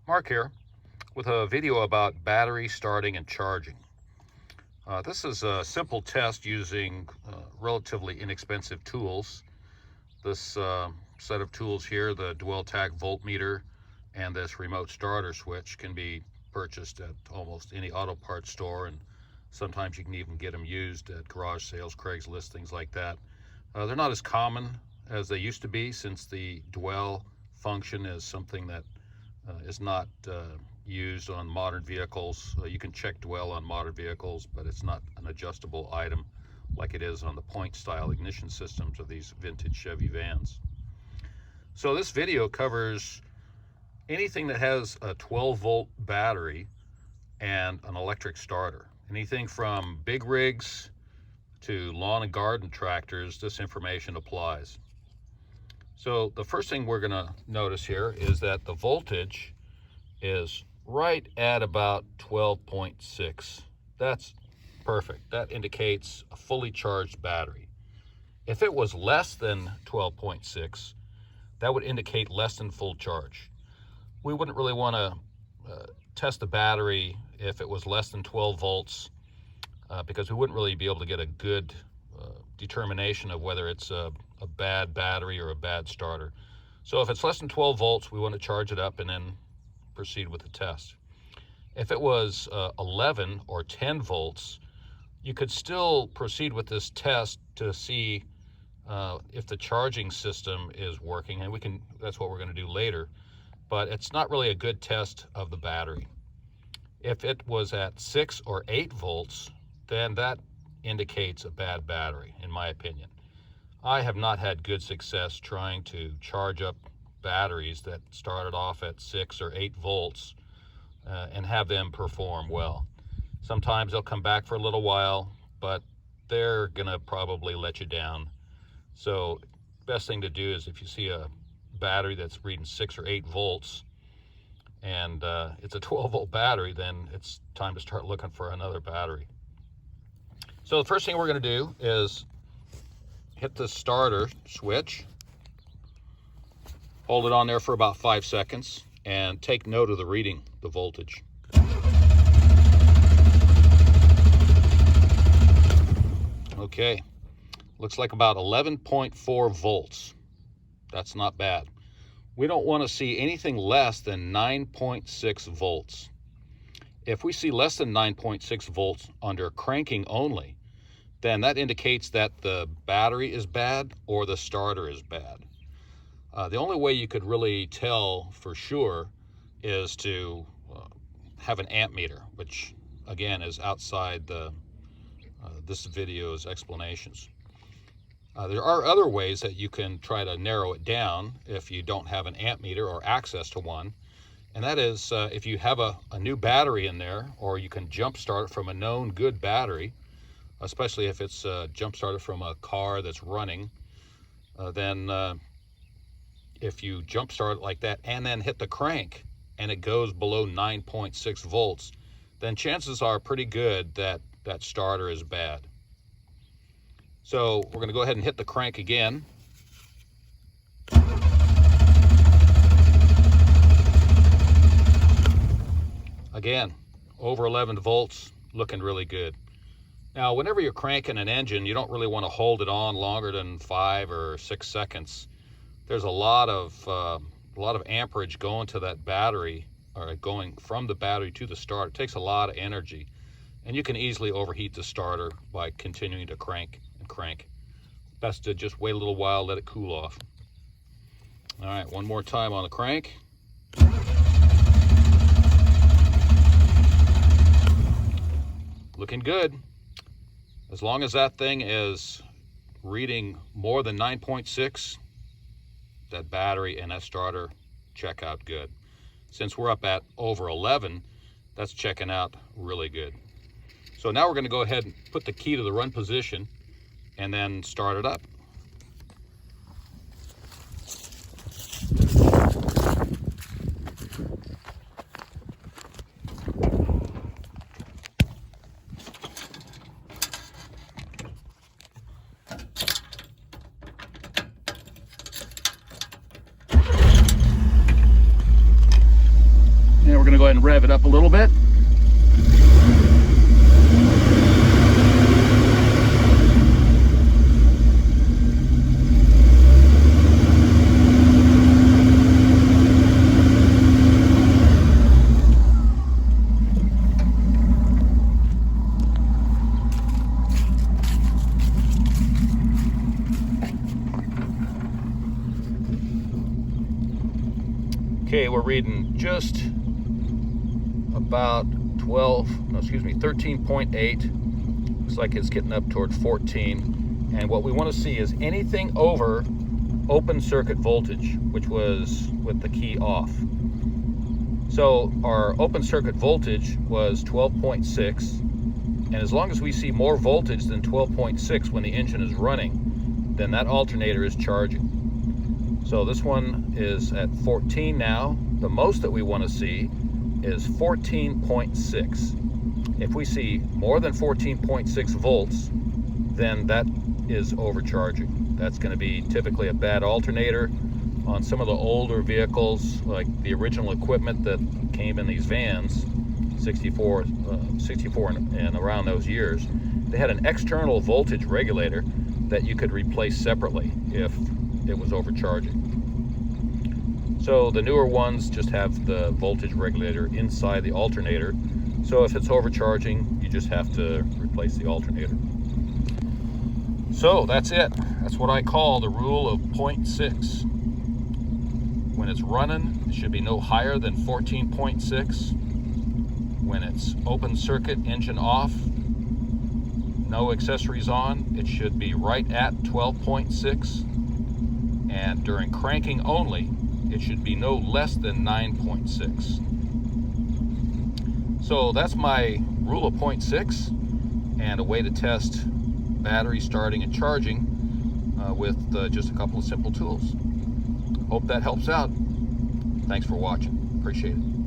Mark here with a video about battery starting and charging. This is a simple test using relatively inexpensive tools. This set of tools here, the Dwell-Tak voltmeter and this remote starter switch, can be purchased at almost any auto parts store, and sometimes you can even get them used at garage sales, Craigslist, things like that. They're not as common as they used to be, since the dwell function is something that is not used on modern vehicles. You can check dwell on modern vehicles, but it's not an adjustable item like it is on the point style ignition systems of these vintage Chevy vans. So this video covers anything that has a 12-volt battery and an electric starter. Anything from big rigs to lawn and garden tractors, this information applies. So the first thing we're going to notice here is that the voltage is right at about 12.6. That's perfect. That indicates a fully charged battery. If it was less than 12.6, that would indicate less than full charge. We wouldn't really want to test the battery if it was less than 12 volts because we wouldn't really be able to get a good determination of whether it's a bad battery or a bad starter. So if it's less than 12 volts, we want to charge it up and then proceed with the test. If it was 11 or 10 volts, you could still proceed with this test to see if the charging system is working, and that's what we're going to do later, but it's not really a good test of the battery. If it was at 6 or 8 volts, then that indicates a bad battery, in my opinion. I have not had good success trying to charge up batteries that started off at 6 or 8 volts and have them perform well. Sometimes they'll come back for a little while, but they're gonna probably let you down. So best thing to do is, if you see a battery that's reading 6 or 8 volts and it's a 12-volt battery, then it's time to start looking for another battery. So the first thing we're going to do is hit the starter switch, hold it on there for about 5 seconds, and take note of the reading, the voltage. Okay, looks like about 11.4 volts. That's not bad. We don't want to see anything less than 9.6 volts. If we see less than 9.6 volts under cranking only, then that indicates that the battery is bad or the starter is bad. The only way you could really tell for sure is to have an amp meter, which again is outside this video's explanations. There are other ways that you can try to narrow it down if you don't have an amp meter or access to one. And that is if you have a new battery in there, or you can jump start from a known good battery, especially if it's jump started from a car that's running, then if you jump start it like that and then hit the crank and it goes below 9.6 volts, then chances are pretty good that that starter is bad. So we're going to go ahead and hit the crank again. Again, over 11 volts, looking really good. Now, whenever you're cranking an engine, you don't really want to hold it on longer than 5 or 6 seconds. There's a lot of amperage going to that battery, or going from the battery to the starter. It takes a lot of energy, and you can easily overheat the starter by continuing to crank and crank. Best to just wait a little while, let it cool off. All right, one more time on the crank. Looking good. As long as that thing is reading more than 9.6, that battery and that starter check out good. Since we're up at over 11, that's checking out really good. So now we're going to go ahead and put the key to the run position and then start it up. and rev it up a little bit. Okay, we're reading just about 13.8. Looks like it's getting up toward 14. And what we want to see is anything over open circuit voltage, which was with the key off. So our open circuit voltage was 12.6. And as long as we see more voltage than 12.6 when the engine is running, then that alternator is charging. So this one is at 14 now. The most that we want to see is 14.6. If we see more than 14.6 volts, then that is overcharging. That's going to be typically a bad alternator. On some of the older vehicles, like the original equipment that came in these vans, 64 and around those years, they had an external voltage regulator that you could replace separately if it was overcharging. So the newer ones just have the voltage regulator inside the alternator. So if it's overcharging, you just have to replace the alternator. So that's it. That's what I call the rule of 0.6. When it's running, it should be no higher than 14.6. When it's open circuit, engine off, no accessories on, it should be right at 12.6. And during cranking only, it should be no less than 9.6. So that's my rule of 0.6 and a way to test battery starting and charging with just a couple of simple tools. Hope that helps out. Thanks for watching. Appreciate it.